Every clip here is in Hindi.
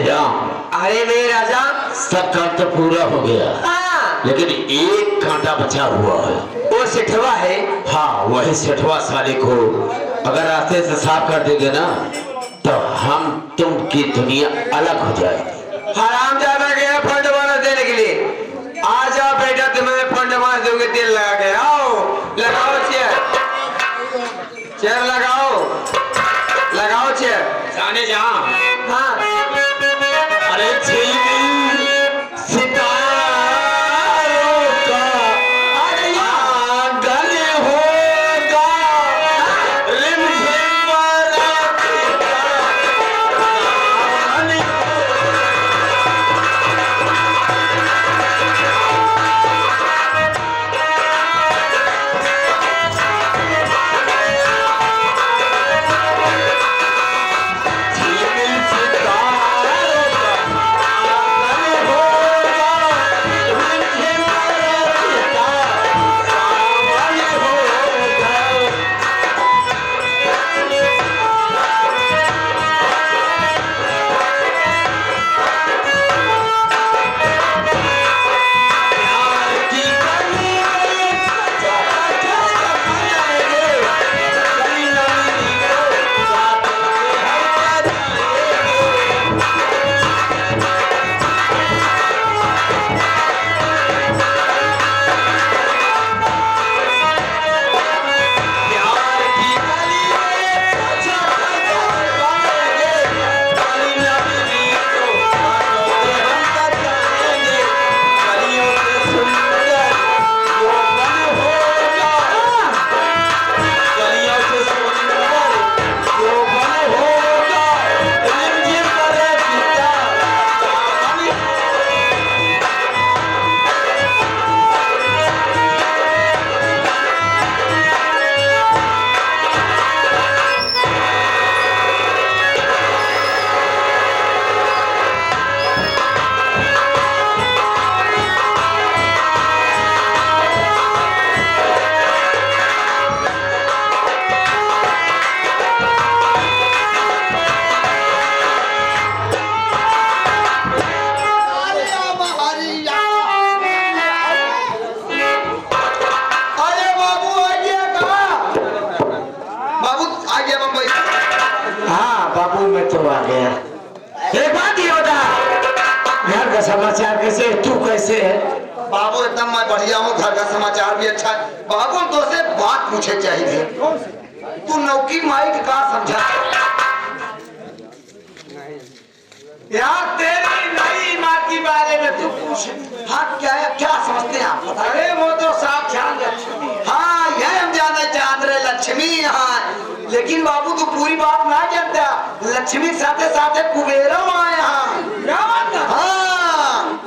जा। अरे मेरे राजा, सब काम तो पूरा हो गया, लेकिन एक कांटा बचा हुआ है। वो सिठवा है। हाँ, वही सिठवा साले को अगर रास्ते से साफ कर देंगे ना तो हम तुम की दुनिया अलग हो जाएगी। हराम ज्यादा गया फंड बोनस देने के लिए। आ जाओ बेटा, तुम्हें फंड बोनस दूंगे, तेल लगा के आओ। लगाओ चेयर, चेयर लगाओ, लगाओ चेयर। जाने जा। हाँ, अरे सितारों का आंगन होगा, रिमझिम बरसता पानी। समाचार कैसे, तू कैसे है? बाबू एकदम मैं बढ़िया हूँ, घर का समाचार भी अच्छा है। बाबू तो से बात पूछे चाहिए, तू नौकी माइक का समझा यार, तेरी नई माँ के बारे में तू पूछ। हाँ, क्या समझते हैं आप? अरे वो तो साक्षात लक्ष्मी। हाँ, ये हम जानना चाहते रहे, लक्ष्मी यहाँ। लेकिन बाबू तू पूरी बात ना जानता, लक्ष्मी साथे साथे कुबेरम आए यहाँ। हाँ,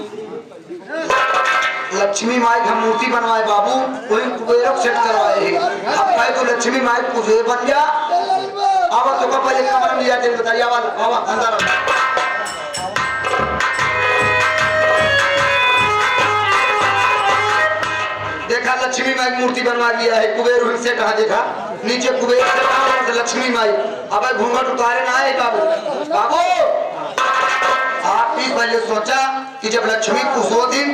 लक्ष्मी माई का मूर्ति बनवाए बाबू, वही कुबेरक सेट करवाए हैं। अब कहे तो लक्ष्मी माई कुबेर बन जा। अब तो पहले कमरे में जाते बताइए, आवाज अंदर। देखा लक्ष्मी माई मूर्ति बनवा लिया है, कुबेर वहीं से कहा देखा, नीचे कुबेर से कहा से लक्ष्मी माई। अब घूंघट उतारे ना है बाबू। बाबू आप भी पहले सोचा कि जब लक्ष्मी कुछ दिन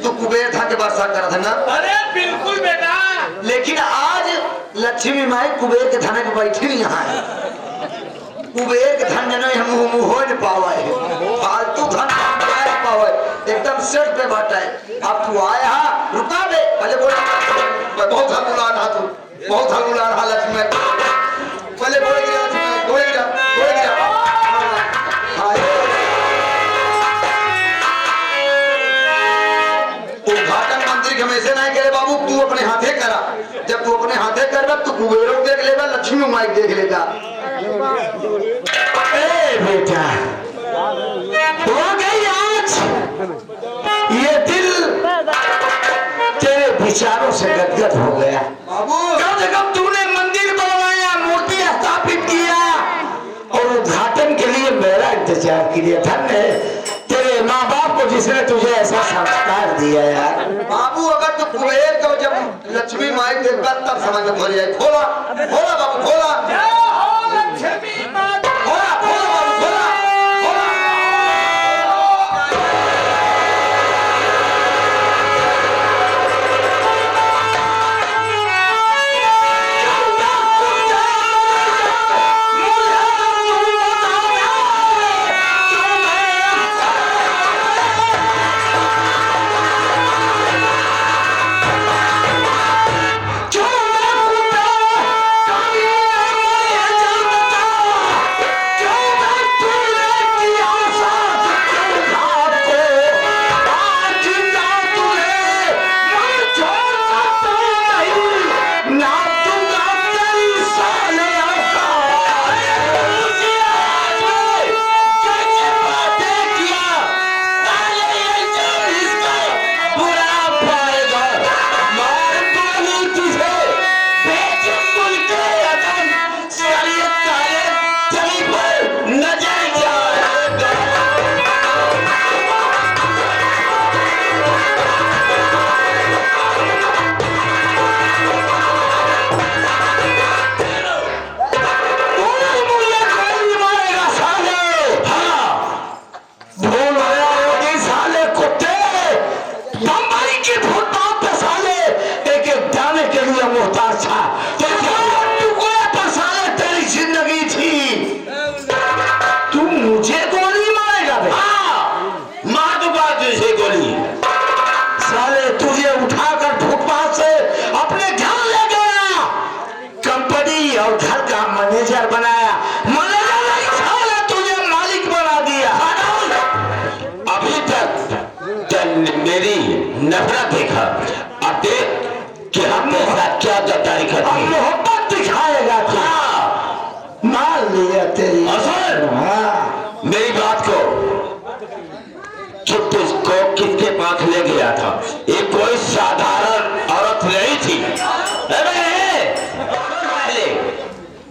तो कुबेर था के वर्षा कर था ना? अरे बिल्कुल बेटा, लेकिन आज लक्ष्मी माई कुबेर के थाने पे बैठी हुई यहाँ है। कुबेर के धन जनो हम हो नहीं पावा है, फालतू धन पावा है, एकदम सेट पे बैठा है। अब तू आया रुका दे, पहले बोल बहुत हलुला रहा तू, बहुत हलुला रहा लक्ष्मी माई। पहले बोल गया उद्घाटन मंदिर के में से नहीं करे बाबू, तू अपने हाथे करा। जब तू अपने हाथे करबा तू कुबेरों देख लेगा, लक्ष्मी माई देख लेगा। ए बेटा, हो गई आज ये दिल तेरे विचारों से गदगद हो गया। बाबू कम से कम तूने मंदिर बनवाया, मूर्ति स्थापित किया और उद्घाटन के लिए मेरा इंतजार किया। धन्य तेरे माँ बाप को जिसने तुझे ऐसा संस्कार दिया यार। बाबू अगर तू कुबेर को जब लक्ष्मी माई देखा तब समझ में भर जाए। खोला खोला बाबू खोला, लक्ष्मी माँ। खोला खोला बाबू खोला खोला। मेरी नफरत देखा, अब देख कि हमने साथ क्या गद्दारी कर दी। मोहब्बत दिखाएगा तू। हाँ, मान लिया तेरी असर। हाँ, मेरी बात को कि तुझको किसके पास ले गया था? ये कोई साधारण औरत नहीं थी।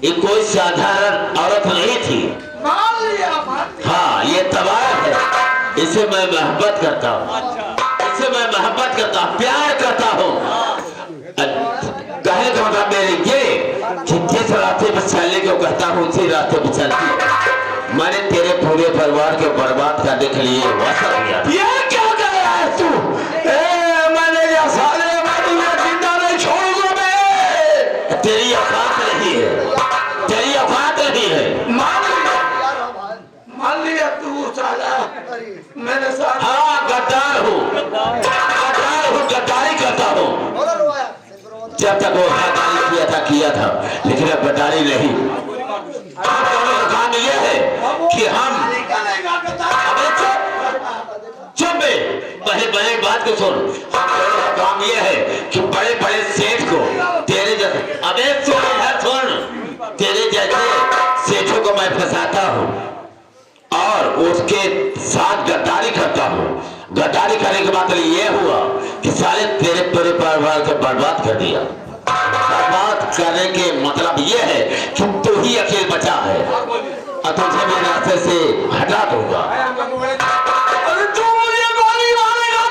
ये कोई साधारण औरत नहीं थी। हाँ, ये तबाह है। इसे मैं मोहब्बत करता हूँ, इसे मैं मोहब्बत करता हूँ, प्यार करता हूँ। कहने का मतलब मेरे ये कि जिस रास्ते पर चलने को कहता हूँ उसी रास्ते पर चलती। मैंने तेरे पूरे परिवार को बर्बाद करने के लिए वादा किया। ये क्या कर रहा है तू? मैंने या साले जिंदा नहीं छोड़ूंगा मैं। तेरी औकात नहीं है, तेरी औकात नहीं है। मान लिया तू साला मेरे साथ। हाँ, गद्दार हूँ, गद्दार हूँ, गद्दारी करता हूँ। जब तक वो गद्दारी किया था, लेकिन अब गद्दारी नहीं। काम ये है कि हम चुप पहले बड़े बात को सुन। काम ये है कि बड़े बड़े सेठ को तेरे जैसे, अबे सुन, तेरे जैसे सेठों को मैं फंसाता हूँ और उसके साथ गद्दारी करता हूँ। गद्दारी करने के बाद ये हुआ कि साले तेरे पूरे परिवार को बर्बाद कर दिया। बर्बाद करने के मतलब ये है कि तू ही अकेले बचा है और तुझे भी रास्ते से हटा दूंगा। तू मुझे गोली मारेगा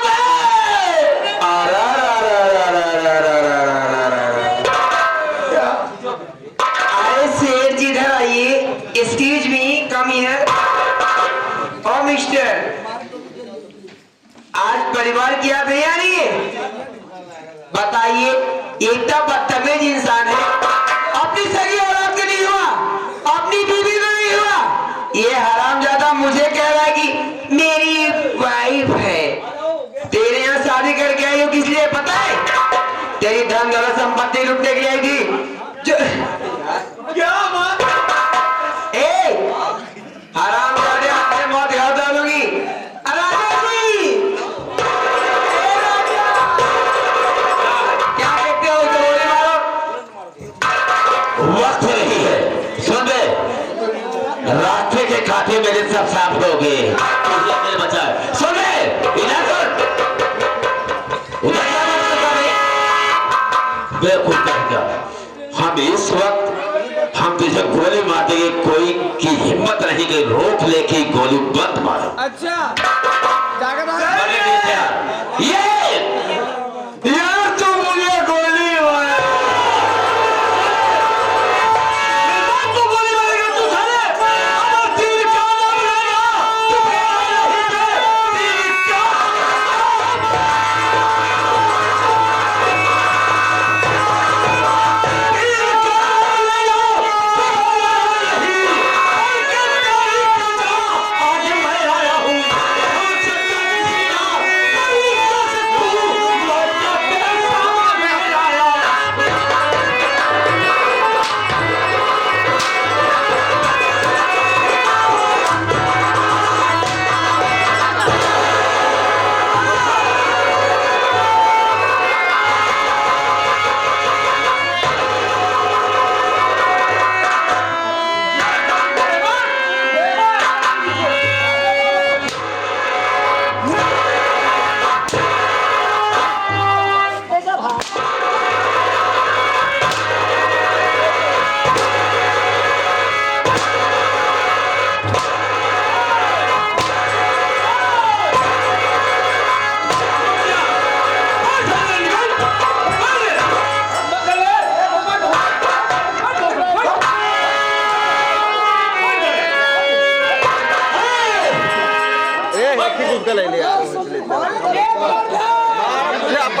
अरे सेठ जी इधर आइए। Excuse me, come here. Oh mister, आज परिवार की याद नहीं आ रही है? बताइए, एकदम बदतमीज इंसान है। अपनी सगी औलाद के नहीं हुआ, अपनी बीवी में नहीं हुआ। ये हरामजादा मुझे कह रहा है कि मेरी वाइफ है। तेरे यहाँ शादी करके आई हो किस लिए पता है? तेरी धन दौलत संपत्ति लुटने के लिए आई थी। क्या बात? हरामजादे, आपने मौत याद डालूंगी। राजा जी, क्या कहते हो? तो गोली मारो। वक्त नहीं है, सुन ले, रास्ते के कांटे मेरे सब साफ हो गए। मेरे बचा है, सुन ले, इधर सुन, उधर क्या मत कर? बेवकूफ कहेगा। हम इस वक्त हम तुझे गोली मार देंगे, कोई की हिम्मत नहीं कि रोक ले कि गोली बंद मारो। अच्छा, यार तू मुझे गोली मारा, तो गोली मारेगा तू साले। अब तीर कहाँ लगेगा? तू तीर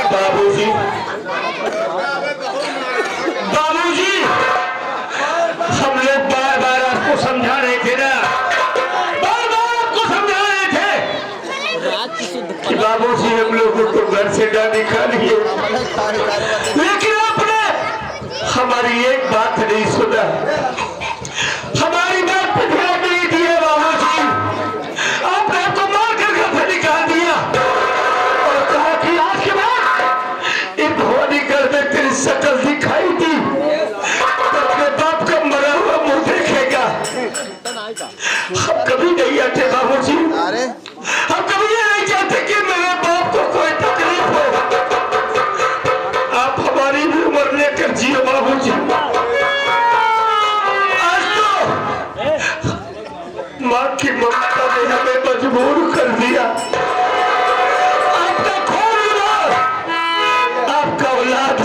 बाबूजी, बाबूजी, हम लोग बार बार आपको समझा रहे थे ना, बार बार आपको समझा रहे थे कि बाबूजी हम लोगों को घर से ना निकालिए, लेकिन आपने हमारी एक बात नहीं सुना, हमारी बात पे ध्यान नहीं दिया। बाबूजी, आपने हमको मार कर घर से निकाल दिया और मजबूर कर दिया। आपका खून आपका औलाद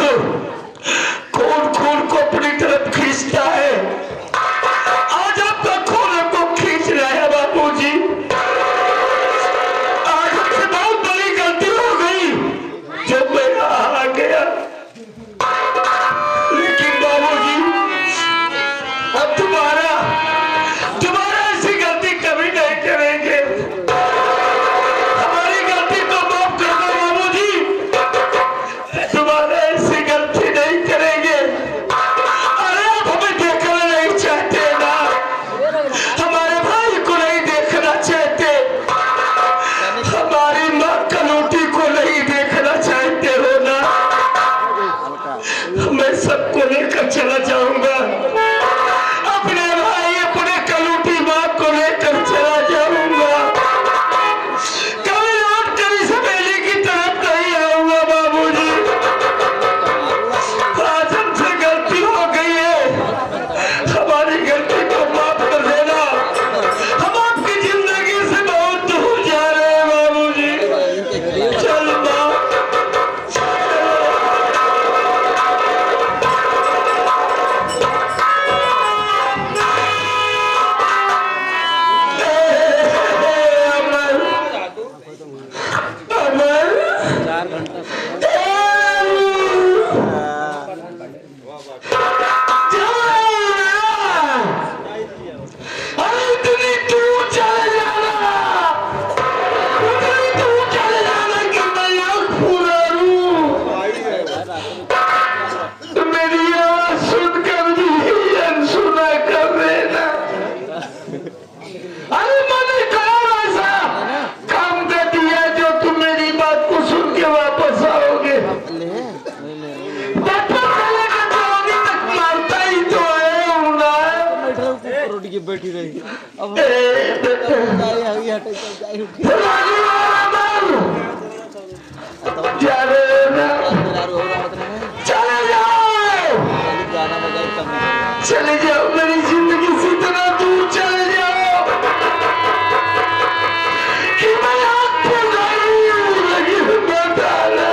खून खून को अपनी तरफ खींचता है। आज आपका खून हमको खींच रहा है बाबूजी। आज हमसे बहुत बड़ी गलती हो गई जब मैं आ गया, लेकिन बाबूजी अब दोबारा ऐसी गलती कभी नहीं करेंगे। हमारी गलती को माफ कर दो बाबूजी, दोबारा ऐसी गलती नहीं करेंगे। अरे आप हमें देखना नहीं चाहते ना, हमारे भाई को नहीं देखना चाहते, हमारी माँ कनौटी को नहीं देखना चाहते हो ना। मैं सबको लेकर चला जाऊंगा, अपने भाई अपने कनौटी माँ को लेकर चला जाऊंगा। कभी लौट कर इस हवेली की तरफ नहीं आऊंगा बाबूजी। आज हमसे गलती हो गई है, हमारी गलती को माफ कर देना। हम आपकी जिंदगी से बहुत दूर जा रहे हैं बाबूजी। चल माँ, बैठी रही अब चले जाओ, मेरी जिंदगी से इतना दूर चले जाओ कि मैं आपको नहीं लगी बताना।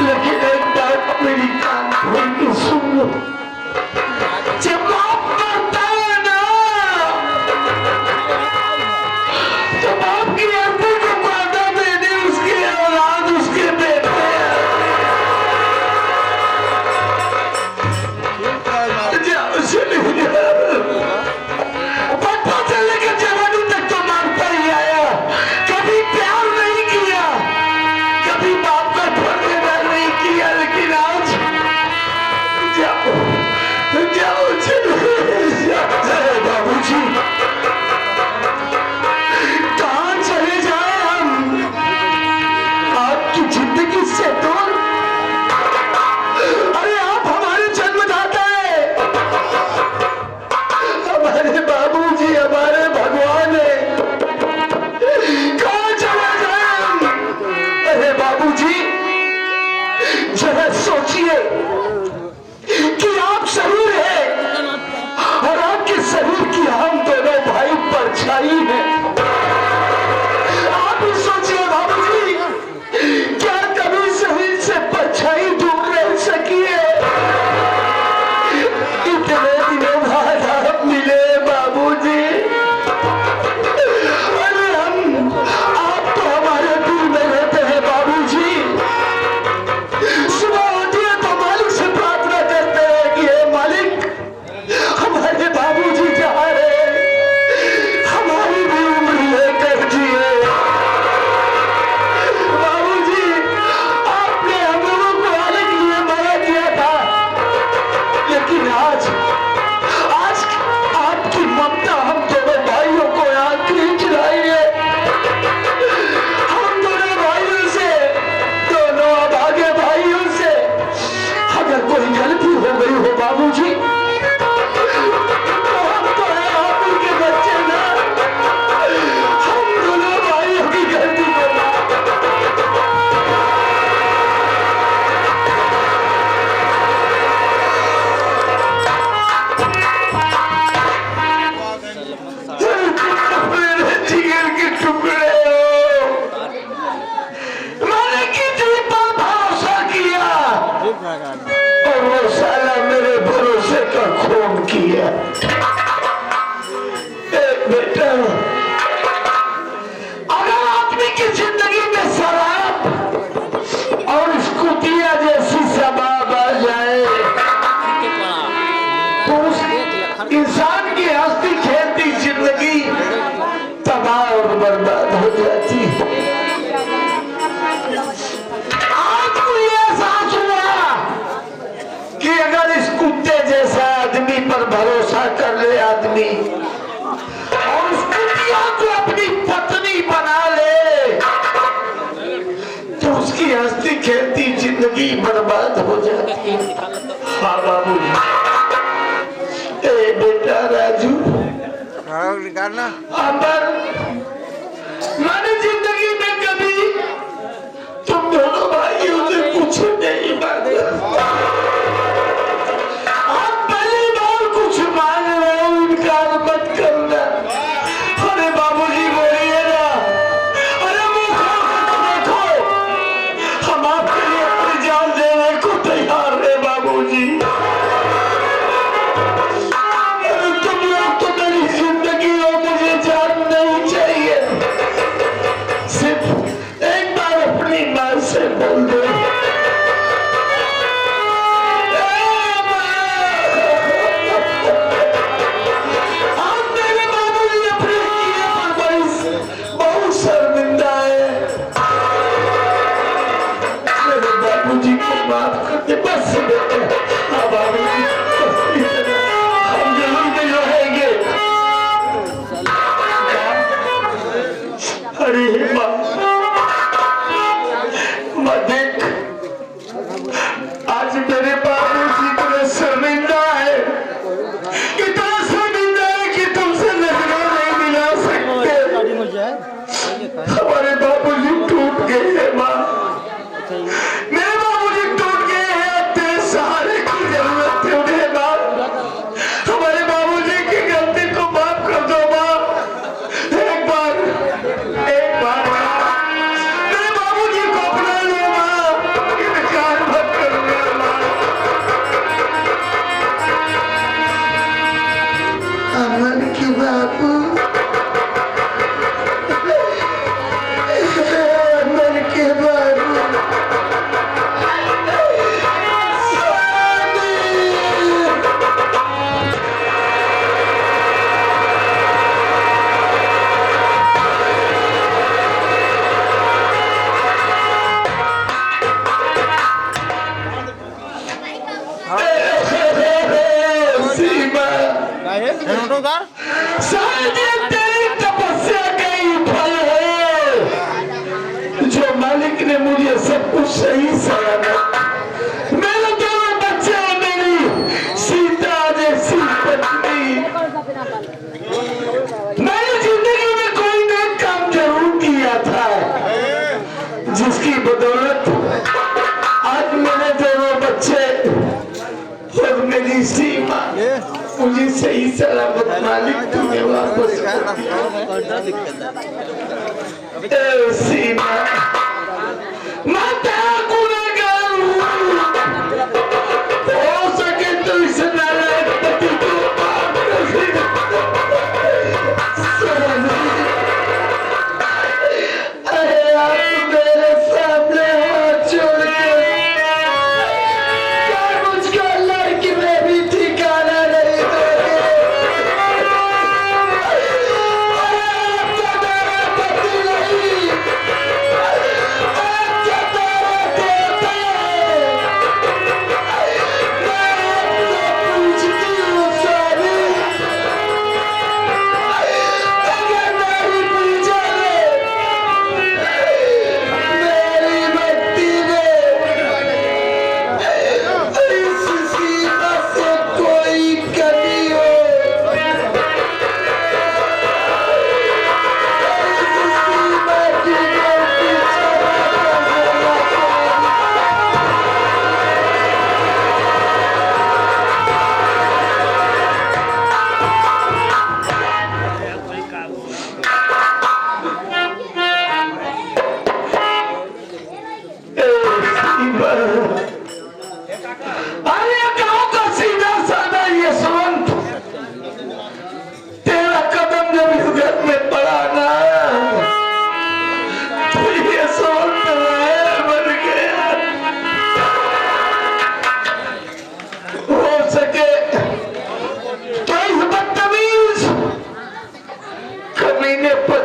लेकिन एक बात मेरी कान खोल के सुन लो, जब बाप मरता है ना तो बाप की अर्थी को वादा देने उसके औलाद उसके बेटे बेटा, अगर आदमी की जिंदगी में शराब और स्कूटिया जैसी सबाब आ जाए तो उस इंसान की हंसती खेलती जिंदगी तबाह और बर्बाद हो जाती है। आज मुझे एहसास हुआ कि अगर इस कुत्ते जैसा आदमी पर भरोसा कर ले आदमी और उस कुतिया को अपनी पत्नी बना ले तो उसकी हंसती खेलती जिंदगी बर्बाद हो जाती है। हाँ बाबू, ए बेटा राजू, निकालना अमर, मैंने जिंदगी में कभी तुम दोनों भाइयों से कुछ नहीं मांगा। आप पहली बार कुछ मांग रहे हो, इनकार मत करना। अरे बाबूजी बोलिए ना, अरे मुंह खोल के देखो, हम आपके लिए अपनी जान देने को तैयार है बाबूजी। तुम लोग तो मेरी जिंदगी हो, मुझे जान नहीं चाहिए। सिर्फ एक बार अपनी मां से बोल दो, आप मेरे बाबूजी अपने किए पर बहुत शर्मिंदा है। मेरे बाबूजी को माफ कर दे बस बेटा। हाँ बाबूजी, हम जरूर नहीं रहेंगे। अरे माँ, माँ देख, आज मेरे बाबूजी इतने शर्मिंदा है, इतना शर्मिंदा है कि तुमसे नजरें नहीं मिला सकते। हमारे बाबूजी टूट गए हैं माँ, मेरे बाबूजी टूट गए हैं। तेरे सहारे की जरूरत है उन्हें माँ। हमारे बाबूजी की गलती को माफ कर दो माँ। एक बार मेरे बाबूजी को अपना लो माँ, इनकार मत करो माँ। अमन की बाबू, अमन के बाबू, सीमा, शायद ये तेरी तपस्या का ही फल है जो मालिक ने मुझे सब कुछ सही सलामत, मेरे दोनों बच्चे और मेरी सीता जैसी पत्नी। मैंने जिंदगी में कोई नया काम जरूर किया था जिसकी बदौलत आज मेरे दोनों बच्चे और मेरी सीमा मुझे सही सलामत मालिक तुम्हें वापस सीमा। माता गुनहगार हूँ, हो सके तो इस नालायक पति को माफ कर दे। अरे आप मेरे सामने हाथ जोड़ के क्या मुझको लड़की में भी ठिकाना नहीं दोगे? अरे आप तो मेरा पति नहीं,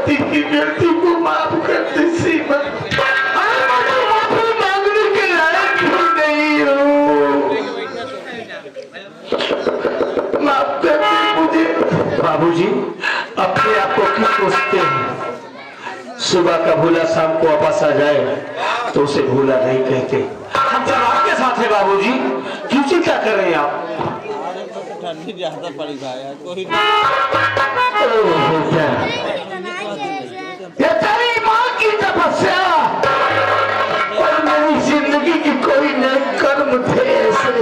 पति की गलती को माफ कर दे सीमा। मैं माफी मांगने के लायक क्यों नहीं हूँ? माफ कर दे मुझे। बाबूजी अपने आप को क्यों कोसते हैं? सुबह का भूला शाम को वापस आ जाए तो उसे भूला नहीं कहते। हम सब आपके साथ हैं बाबूजी, क्यों चिंता कर रहे हैं आप? ठंडी ज्यादा पड़ी भाई यार कोई ये तेरी माँ की तपस्या और मेरी जिंदगी की कोई नए कर्म थे ऐसे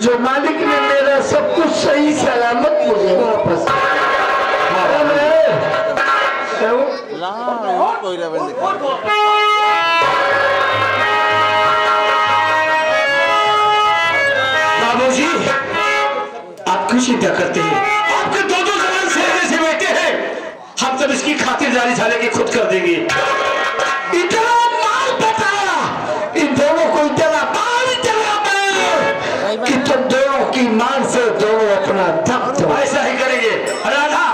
जो मालिक ने मेरा सब कुछ सही सलामत मुझे वापस कोई बाबूजी आप क्यों चिंता करते हैं? आपके दो जवान शेर जैसे बेटे हैं, हम सब इसकी खातिरदारी साले की खुद कर देंगे। इतना माल बताया इन दोनों को, इतना माल कि तुम दोनों की मान से दोनों अपना दम दो। ऐसा ही करेंगे। राधा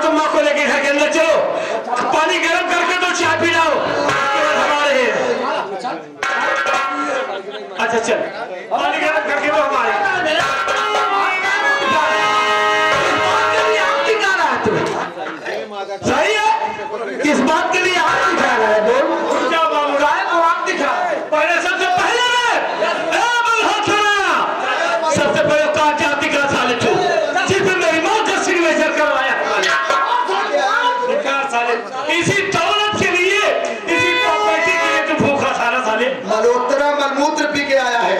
तुम माँ को लेके घर के अंदर चलो, पानी गर्म करके तो चाय पिलाओ हमारे। अच्छा चल पानी गर्म करके तो हमारे। सही है, किस बात के लिए आप दिखा रहा है? बोल क्या मांग रहा है? वो आप दिखा पहले सबसे पहले सबसे पहले कहा जाति का साले तू जिसने मेरी मौत का सिग्नेचर करवाया साले, इसी दौलत के लिए, इसी प्रॉपर्टी के लिए तू भूखा था ना साले। मल्होत्रा मलमूत्र पी के आया है।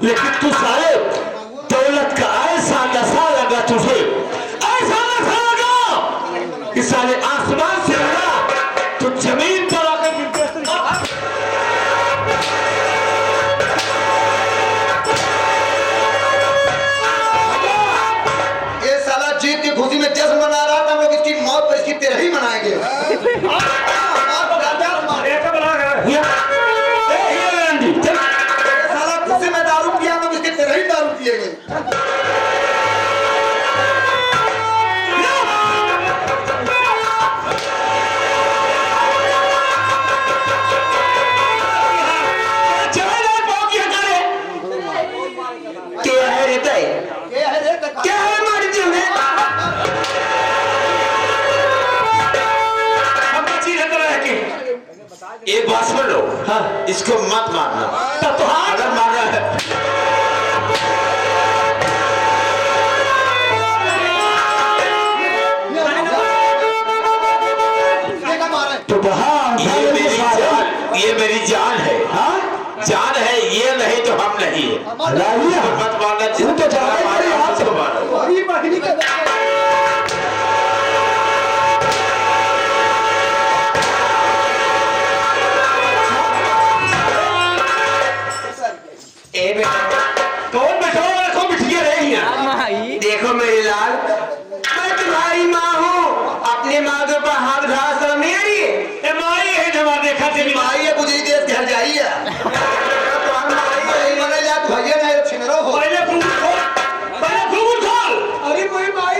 लेकिन तू साले दौलत का ऐसा नशा लगा तुझे, ऐसा नशा लगा कि साले आसमान से लगा तो जमीन पर आकर ये साला जीत की खुशी में जश्न मना रहा था। हम लोग इसकी मौत पर इसकी तेरह ही मनाएंगे। साला खुशी में दारू पिया, हम लोग इसकी तेरह ही दारू पिएंगे। एक बात सुन लो, हाँ इसको मत मारना। तो अगर मारना है तो ये मेरी जान है। हाँ जान है, ये नहीं तो हम नहीं है। मत मारना, तो कौन बैठो बिठिया रही है? देखो मेरी लाल, मैं तुम्हारी माँ हूँ, अपनी माँ के ऊपर हाथ घास कर मेरी माई है। जमा देखा तेरी माई है, मुझे देश घर जाइए। भैया नहीं छिन रहो। पहले खोल। अरे मोई माई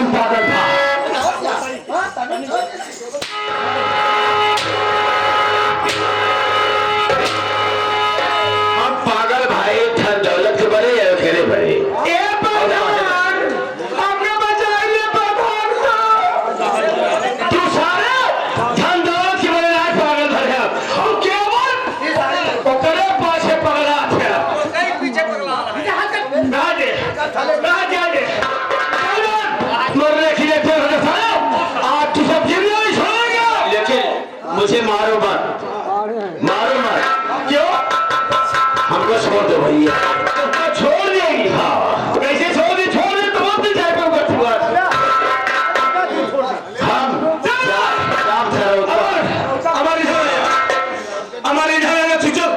हम पागल था। हम पागल भाई धन दौलत के बड़े या खेले बड़े। ए प्रधान, हमने बचाइए प्रधान को। तू सारे धन दौलत के बड़े लायक पागल भर है। हम केवल ओकरे पाछे पगला थे। मरने के लिए आप तो सब जिंदा नहीं छोड़ेंगे। लेकिन मुझे मारो मत, मारो मत। क्यों? हमको छोड़ दो भैया। तुमको छोड़ देगी? हाँ। कैसे छोड़ दी? छोड़ दे तो मत जाए हम हमारी धन चुचो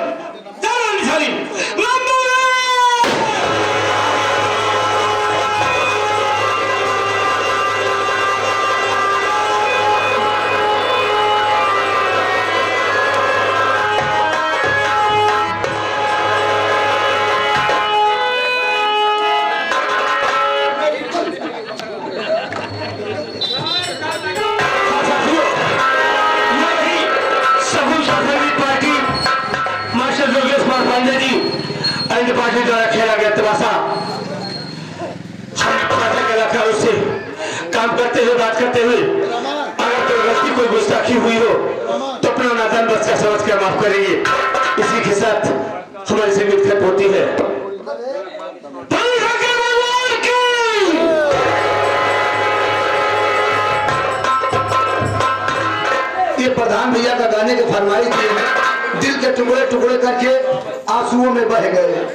पार्टी द्वारा खेला गया तमाशा रखा। उससे काम करते हुए बात करते हुए अगर कोई गलती कोई गुस्ताखी हुई हो तो अपना नादान बच्चा समझ कर माफ करेंगे। इसी के साथ हमारी संगीत खत्म होती है। ये प्रधान भैया का गाने के फरमाइश दिए हैं, दिल के टुकड़े टुकड़े करके आंसुओं में बह गए।